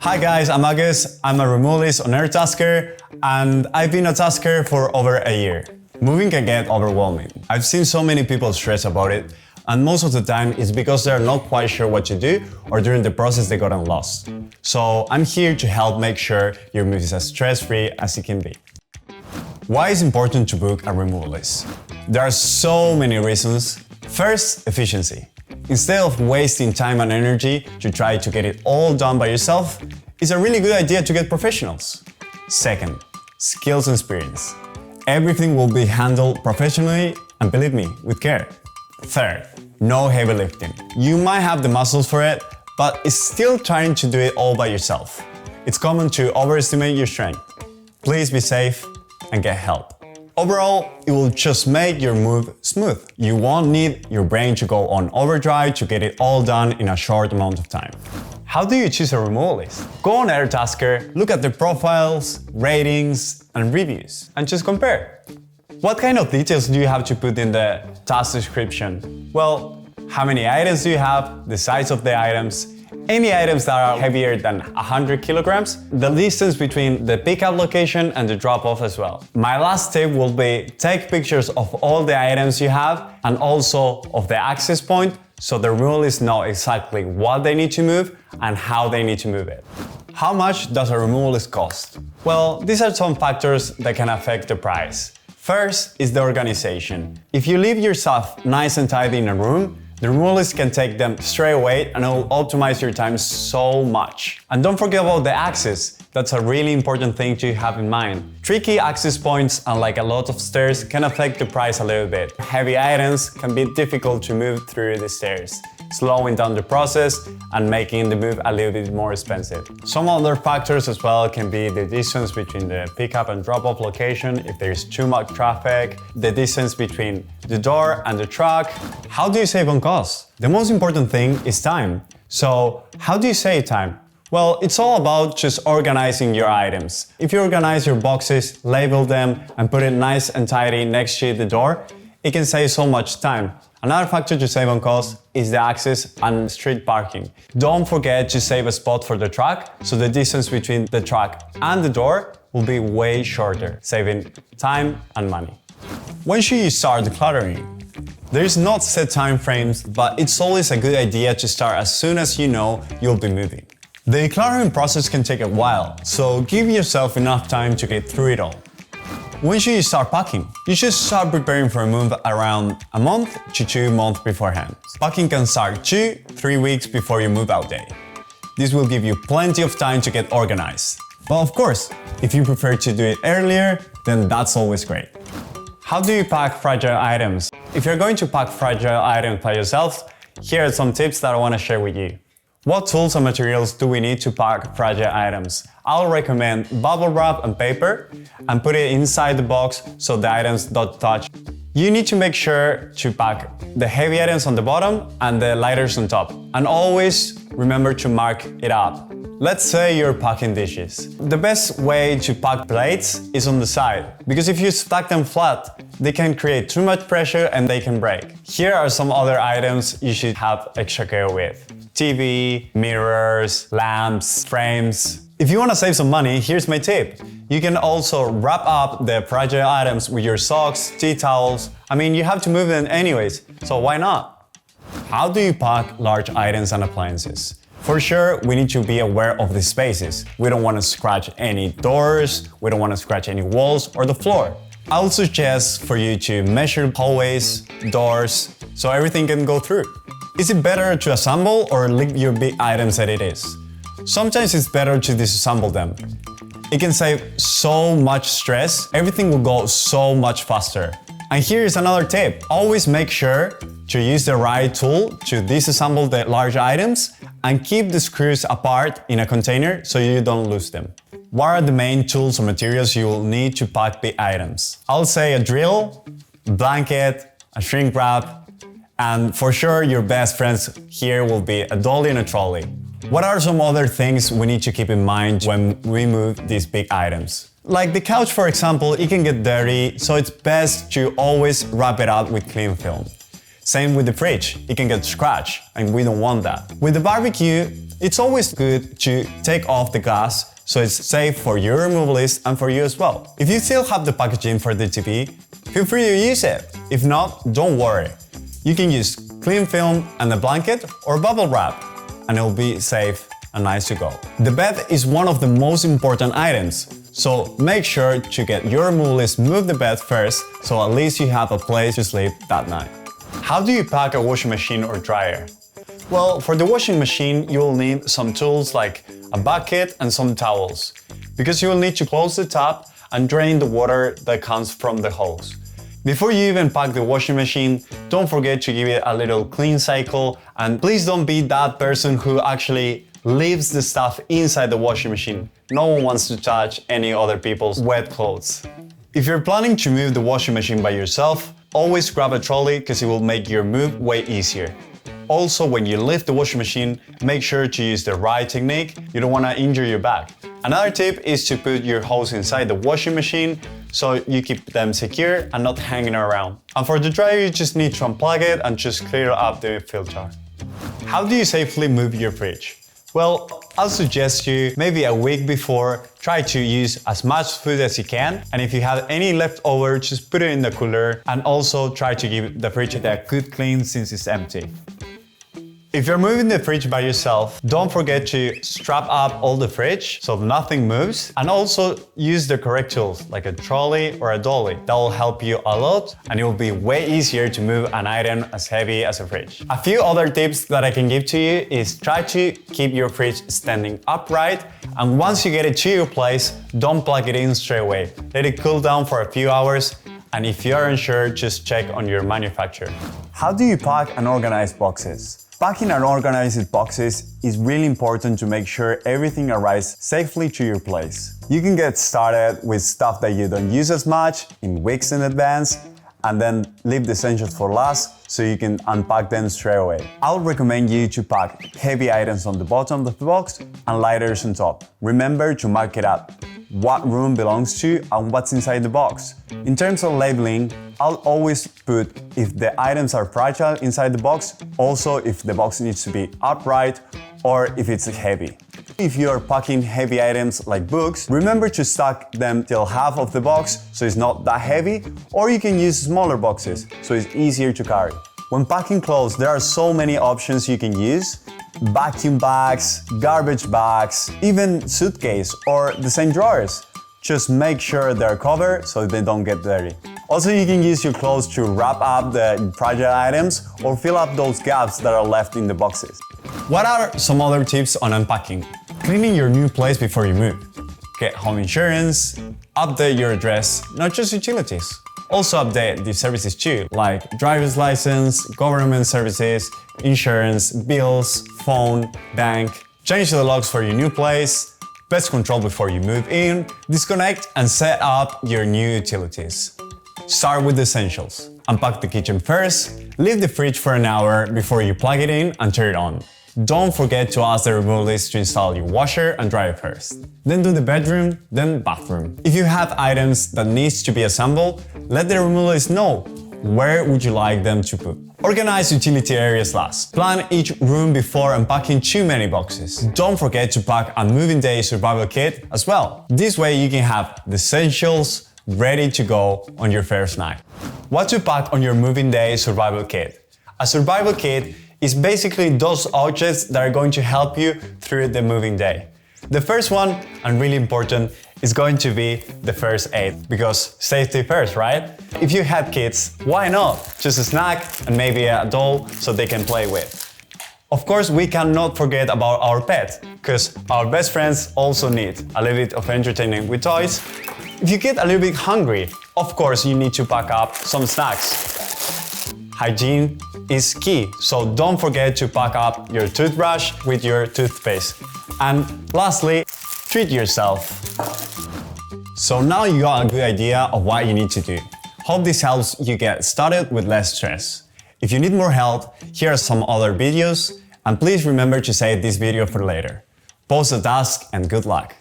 Hi guys, I'm Agus. I'm a removalist on Airtasker and I've been a tasker for over a year. Moving can get overwhelming. I've seen so many people stress about it, and most of the time it's because they're not quite sure what to do or during the process they got lost. So I'm here to help make sure your move is as stress-free as it can be. Why is it important to book a removalist? There are so many reasons. First, efficiency. Instead of wasting time and energy to try to get it all done by yourself, it's a really good idea to get professionals. Second, skills and experience. Everything will be handled professionally and, believe me, with care. Third, no heavy lifting. You might have the muscles for it, but it's still trying to do it all by yourself. It's common to overestimate your strength. Please be safe and get help. Overall, it will just make your move smooth. You won't need your brain to go on overdrive to get it all done in a short amount of time. How do you choose a removalist? Go on Airtasker, look at their profiles, ratings, and reviews, and just compare. What kind of details do you have to put in the task description? Well, how many items do you have, the size of the items, any items that are heavier than 100 kilograms, the distance between the pickup location and the drop-off as well. My last tip will be take pictures of all the items you have and also of the access point so the removalists know exactly what they need to move and how they need to move it. How much does a removalist cost? Well, these are some factors that can affect the price. First is the organization. If you leave your stuff nice and tidy in a room, the removalist can take them straight away and it will optimize your time so much. And don't forget about the access. That's a really important thing to have in mind. Tricky access points, unlike a lot of stairs, can affect the price a little bit. Heavy items can be difficult to move through the stairs, slowing down the process and making the move a little bit more expensive. Some other factors as well can be the distance between the pickup and drop-off location, if there's too much traffic, the distance between the door and the truck. How do you save on costs? The most important thing is time. So how do you save time? Well, it's all about just organizing your items. If you organize your boxes, label them, and put it nice and tidy next to the door, it can save so much time. Another factor to save on cost is the access and street parking. Don't forget to save a spot for the truck, so the distance between the truck and the door will be way shorter, saving time and money. When should you start decluttering? There's not set time frames, but it's always a good idea to start as soon as you know you'll be moving. The decluttering process can take a while, so give yourself enough time to get through it all. When should you start packing? You should start preparing for a move around a month to 2 months beforehand. Packing can start 2-3 weeks before your move out day. This will give you plenty of time to get organized. But of course, if you prefer to do it earlier, then that's always great. How do you pack fragile items? If you're going to pack fragile items by yourself, here are some tips that I want to share with you. What tools and materials do we need to pack fragile items? I'll recommend bubble wrap and paper and put it inside the box so the items don't touch. You need to make sure to pack the heavy items on the bottom and the lighters on top. And always remember to mark it up. Let's say you're packing dishes. The best way to pack plates is on the side, because if you stack them flat, they can create too much pressure and they can break. Here are some other items you should have extra care with. TV, mirrors, lamps, frames. If you want to save some money, here's my tip. You can also wrap up the fragile items with your socks, tea towels. I mean, you have to move them anyways, so why not? How do you pack large items and appliances? For sure, we need to be aware of the spaces. We don't want to scratch any doors, we don't want to scratch any walls or the floor. I would suggest for you to measure hallways, doors, so everything can go through. Is it better to assemble or leave your big items as it is? Sometimes it's better to disassemble them. It can save so much stress, everything will go so much faster. And here is another tip. Always make sure to use the right tool to disassemble the large items and keep the screws apart in a container so you don't lose them. What are the main tools or materials you will need to pack big items? I'll say a drill, a blanket, a shrink wrap, and for sure your best friends here will be a dolly and a trolley. What are some other things we need to keep in mind when we move these big items? Like the couch, for example, it can get dirty, so it's best to always wrap it up with cling film. Same with the fridge, it can get scratched and we don't want that. With the barbecue, it's always good to take off the glass so it's safe for your removalist and for you as well. If you still have the packaging for the TV, feel free to use it. If not, don't worry. You can use cling film and a blanket or bubble wrap and it'll be safe and nice to go. The bed is one of the most important items, so make sure to get your removalist move the bed first so at least you have a place to sleep that night. How do you pack a washing machine or dryer? Well, for the washing machine, you'll need some tools like a bucket and some towels, because you will need to close the tap and drain the water that comes from the hose. Before you even pack the washing machine, don't forget to give it a little clean cycle, and please don't be that person who actually leaves the stuff inside the washing machine. No one wants to touch any other people's wet clothes. If you're planning to move the washing machine by yourself, always grab a trolley because it will make your move way easier. Also, when you lift the washing machine, make sure to use the right technique. You don't want to injure your back. Another tip is to put your hose inside the washing machine so you keep them secure and not hanging around. And for the dryer, you just need to unplug it and just clear up the filter. How do you safely move your fridge? Well, I'll suggest you maybe a week before, try to use as much food as you can, and if you have any leftover, just put it in the cooler, and also try to give the fridge a good clean since it's empty. If you're moving the fridge by yourself, don't forget to strap up all the fridge so nothing moves, and also use the correct tools like a trolley or a dolly. That will help you a lot and it will be way easier to move an item as heavy as a fridge. A few other tips that I can give to you is try to keep your fridge standing upright, and once you get it to your place, don't plug it in straight away. Let it cool down for a few hours, and if you are unsure, just check on your manufacturer. How do you pack and organize boxes? Packing and organizing boxes is really important to make sure everything arrives safely to your place. You can get started with stuff that you don't use as much in weeks in advance, and then leave the essentials for last so you can unpack them straight away. I'll recommend you to pack heavy items on the bottom of the box and lighters on top. Remember to mark it up what room belongs to and what's inside the box. In terms of labeling, I'll always put if the items are fragile inside the box, also if the box needs to be upright or if it's heavy. If you are packing heavy items like books, remember to stack them till half of the box so it's not that heavy, or you can use smaller boxes so it's easier to carry. When packing clothes, there are so many options you can use. Vacuum bags, garbage bags, even suitcase or the same drawers. Just make sure they're covered so they don't get dirty. Also, you can use your clothes to wrap up the fragile items or fill up those gaps that are left in the boxes. What are some other tips on unpacking? Cleaning your new place before you move. Get home insurance, update your address, not just utilities. Also update the services too, like driver's license, government services, insurance, bills, phone, bank. Change the locks for your new place, pest control before you move in, disconnect and set up your new utilities. Start with the essentials. Unpack the kitchen first, leave the fridge for an hour before you plug it in and turn it on. Don't forget to ask the removalist to install your washer and dryer first. Then do the bedroom, then bathroom. If you have items that needs to be assembled, let the removalist know where would you like them to put. Organize utility areas last. Plan each room before unpacking too many boxes. Don't forget to pack a moving day survival kit as well. This way you can have the essentials ready to go on your first night. What to pack on your moving day survival kit? A survival kit is basically those objects that are going to help you through the moving day. The first one, and really important, is going to be the first aid, because safety first, right? If you have kids, why not? Just a snack and maybe a doll so they can play with. Of course, we cannot forget about our pet, because our best friends also need a little bit of entertainment with toys. If you get a little bit hungry, of course you need to pack up some snacks. Hygiene is key, so don't forget to pack up your toothbrush with your toothpaste. And lastly, treat yourself. So now you got a good idea of what you need to do. Hope this helps you get started with less stress. If you need more help, here are some other videos, and please remember to save this video for later. Pause the task and good luck!